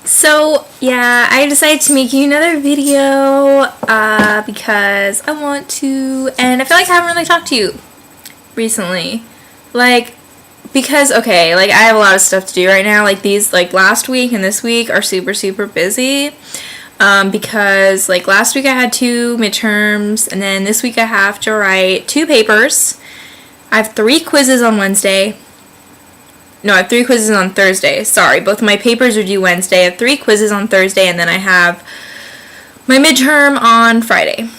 So, yeah, I decided to make you another video because I want to, and I feel like I haven't really talked to you recently. Because, okay, I have a lot of stuff to do right now. Last week and this week are super, super busy. Because, last week I had 2 midterms, and then this week I have to write 2 papers. I have 3 quizzes on Wednesday. No, I have 3 quizzes on Thursday. Sorry, both of my papers are due Wednesday. I have 3 quizzes on Thursday, and then I have my midterm on Friday.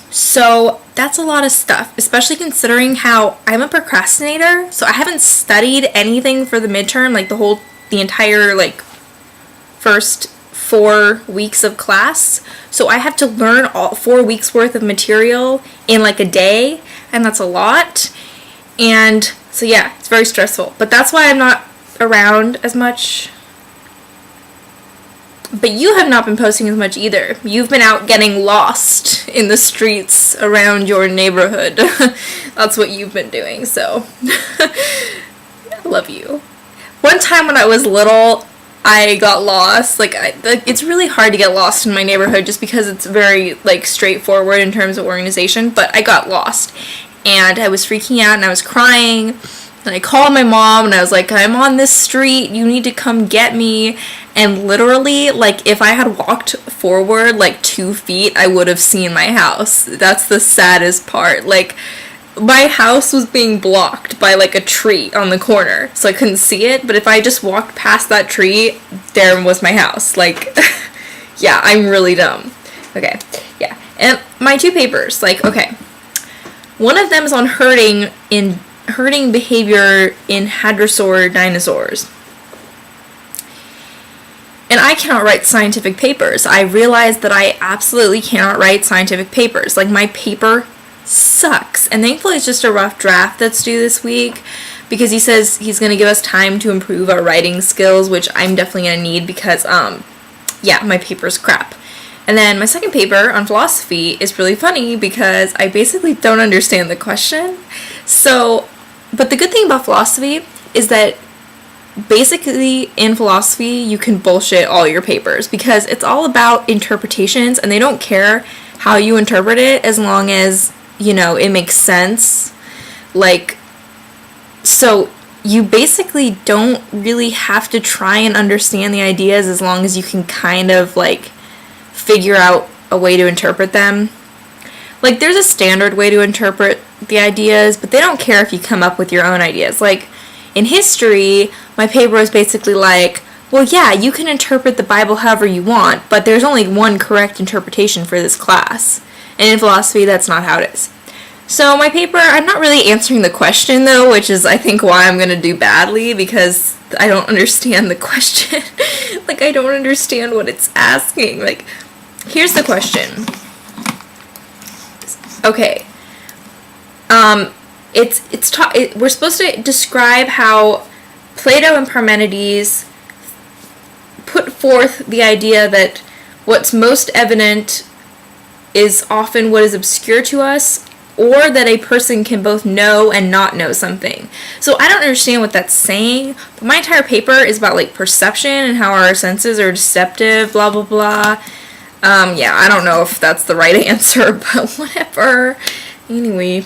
So that's a lot of stuff, especially considering how I'm a procrastinator. So I haven't studied anything for the midterm, the entire first 4 weeks of class. So I have to learn all 4 weeks worth of material in a day, and that's a lot. And so yeah, it's very stressful. But that's why I'm not around as much. But you have not been posting as much either. You've been out getting lost in the streets around your neighborhood. That's what you've been doing, so I love you. One time when I was little, I got lost. It's really hard to get lost in my neighborhood just because it's very straightforward in terms of organization, but I got lost. And I was freaking out and I was crying, and I called my mom and I was like, I'm on this street, you need to come get me. And literally, if I had walked forward 2 feet, I would have seen my house. That's the saddest part. My house was being blocked by a tree on the corner, so I couldn't see it, but if I just walked past that tree, there was my house. Yeah, I'm really dumb. Okay, yeah. And my 2 papers, okay. One of them is on herding behavior in hadrosaur dinosaurs. And I cannot write scientific papers. I realized that I absolutely cannot write scientific papers. My paper sucks. And thankfully it's just a rough draft that's due this week, because he says he's going to give us time to improve our writing skills, which I'm definitely going to need because, yeah, my paper's crap. And then my second paper on philosophy is really funny because I basically don't understand the question. But the good thing about philosophy is that basically in philosophy you can bullshit all your papers because it's all about interpretations, and they don't care how you interpret it as long as, it makes sense. So you basically don't really have to try and understand the ideas as long as you can kind of figure out a way to interpret them. There's a standard way to interpret the ideas, but they don't care if you come up with your own ideas. In history, my paper was basically well, yeah, you can interpret the Bible however you want, but there's only one correct interpretation for this class. And in philosophy, that's not how it is. So my paper, I'm not really answering the question, though, which is, I think, why I'm going to do badly, because I don't understand the question. I don't understand what it's asking. Here's the question. Okay. We're supposed to describe how Plato and Parmenides put forth the idea that what's most evident is often what is obscure to us, or that a person can both know and not know something. So I don't understand what that's saying, but my entire paper is about perception and how our senses are deceptive, blah blah blah. Yeah, I don't know if that's the right answer, but whatever. Anyway.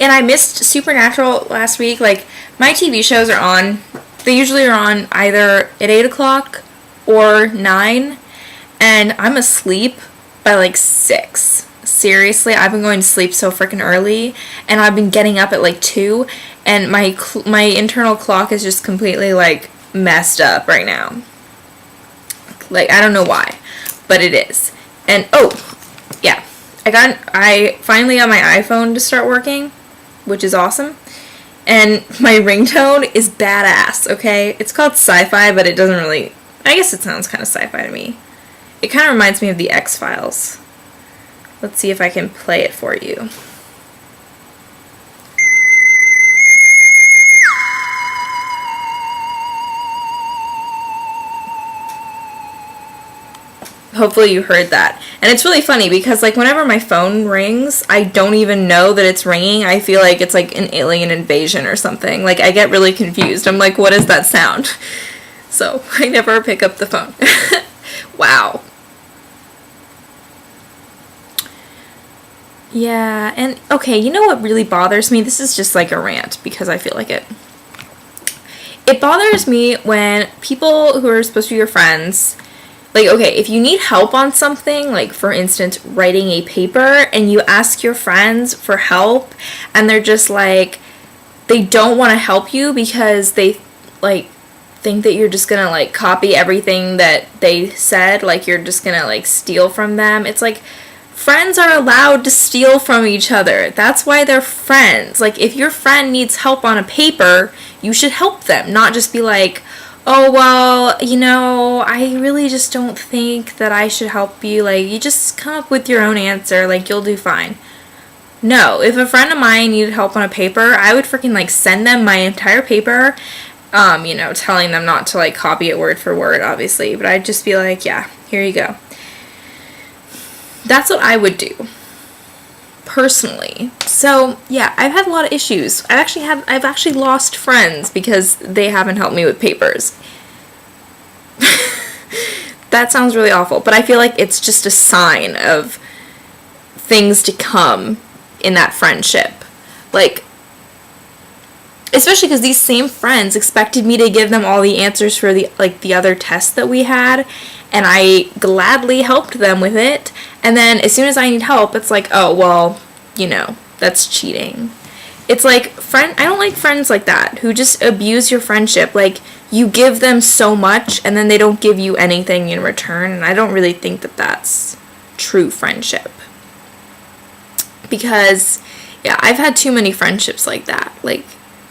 And I missed Supernatural last week. My TV shows are on. They usually are on either at 8 o'clock or 9. And I'm asleep by 6. Seriously, I've been going to sleep so freaking early. And I've been getting up at 2. And my internal clock is just completely messed up right now. I don't know why, but it is. And, oh, yeah, I finally got my iPhone to start working, which is awesome. And my ringtone is badass, okay? It's called sci-fi, but it doesn't really, I guess it sounds kind of sci-fi to me. It kind of reminds me of the X-Files. Let's see if I can play it for you. Hopefully you heard that. And it's really funny because whenever my phone rings, I don't even know that it's ringing. I feel like it's an alien invasion or something. I get really confused. I'm what is that sound? So I never pick up the phone. Wow. Yeah, and okay, you know what really bothers me? This is just like a rant because I feel like it. It bothers me when people who are supposed to be your friends, like, okay, if you need help on something, like, for instance, writing a paper, and you ask your friends for help, and they're just like, they don't want to help you because they, like, think that you're just gonna, like, copy everything that they said, like, you're just gonna, like, steal from them. It's like, friends are allowed to steal from each other. That's why they're friends. Like, if your friend needs help on a paper, you should help them, not just be like, oh, well, you know, I really just don't think that I should help you. Like, you just come up with your own answer. Like, you'll do fine. No, if a friend of mine needed help on a paper, I would freaking, like, send them my entire paper, you know, telling them not to, like, copy it word for word, obviously. But I'd just be like, yeah, here you go. That's what I would do, personally. So, yeah, I've had a lot of issues. I've actually lost friends because they haven't helped me with papers. That sounds really awful, but I feel like it's just a sign of things to come in that friendship. Like, especially because these same friends expected me to give them all the answers for the other tests that we had, and I gladly helped them with it. And then as soon as I need help, it's like, oh, well, you know, that's cheating. It's like, I don't like friends like that who just abuse your friendship. Like, you give them so much and then they don't give you anything in return. And I don't really think that that's true friendship. Because, yeah, I've had too many friendships like that. Like,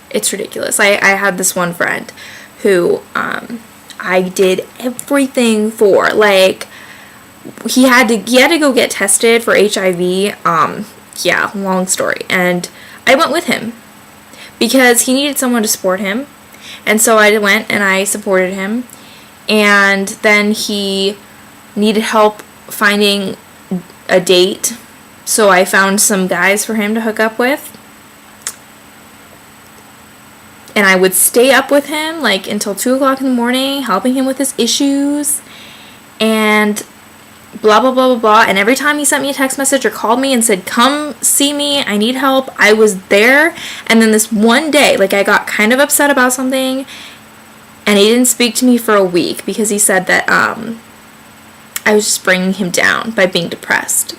it's ridiculous. I had this one friend who I did everything for. Like, he had to go get tested for HIV. Yeah, long story. And I went with him because he needed someone to support him. And so I went and I supported him. And then he needed help finding a date. So I found some guys for him to hook up with. And I would stay up with him, like, until 2 o'clock in the morning, helping him with his issues. And blah, blah, blah, blah, blah. And every time he sent me a text message or called me and said, come see me, I need help, I was there. And then this one day, like, I got kind of upset about something. And he didn't speak to me for a week because he said that I was just bringing him down by being depressed.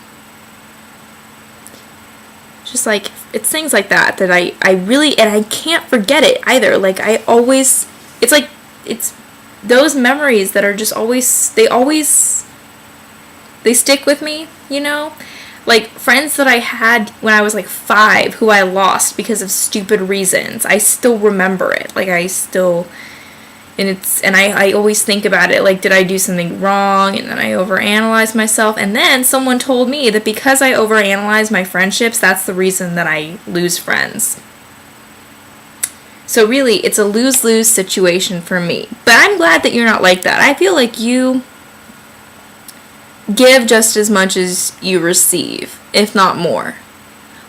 Just like, it's things like that I really, and I can't forget it either. Like, I always, it's like, it's those memories that are just always, they stick with me, you know? Like, friends that I had when I was like 5 who I lost because of stupid reasons. I still remember it. Like, I always think about it, like, did I do something wrong? And then I overanalyze myself. And then someone told me that because I overanalyze my friendships, that's the reason that I lose friends. So really, it's a lose-lose situation for me. But I'm glad that you're not like that. I feel like you give just as much as you receive, if not more.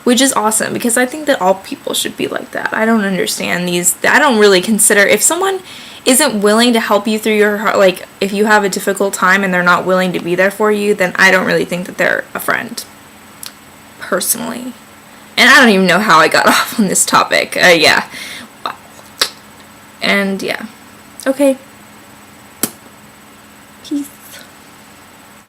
Which is awesome, because I think that all people should be like that. I don't understand I don't really consider, if someone isn't willing to help you through your heart, like, if you have a difficult time and they're not willing to be there for you, then I don't really think that they're a friend. Personally. And I don't even know how I got off on this topic. Yeah. Wow. And, yeah. Okay.